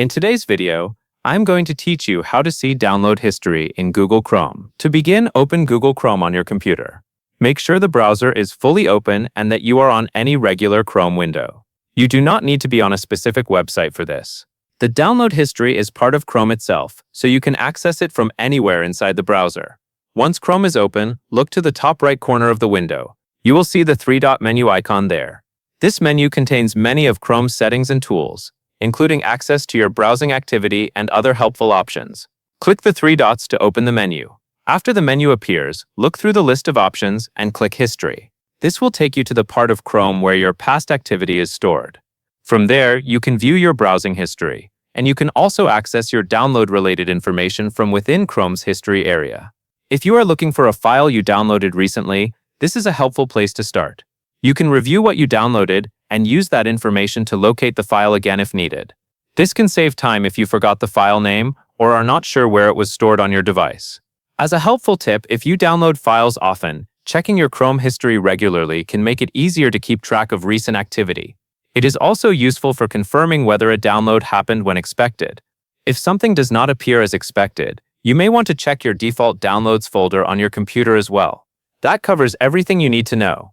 In today's video, I'm going to teach you how to see download history in Google Chrome. To begin, open Google Chrome on your computer. Make sure the browser is fully open and that you are on any regular Chrome window. You do not need to be on a specific website for this. The download history is part of Chrome itself, so you can access it from anywhere inside the browser. Once Chrome is open, look to the top right corner of the window. You will see the three-dot menu icon there. This menu contains many of Chrome's settings and tools, including access to your browsing activity and other helpful options. Click the three dots to open the menu. After the menu appears, look through the list of options and click History. This will take you to the part of Chrome where your past activity is stored. From there, you can view your browsing history, and you can also access your download-related information from within Chrome's history area. If you are looking for a file you downloaded recently, this is a helpful place to start. You can review what you downloaded and use that information to locate the file again if needed. This can save time if you forgot the file name or are not sure where it was stored on your device. As a helpful tip, if you download files often, checking your Chrome history regularly can make it easier to keep track of recent activity. It is also useful for confirming whether a download happened when expected. If something does not appear as expected, you may want to check your default downloads folder on your computer as well. That covers everything you need to know.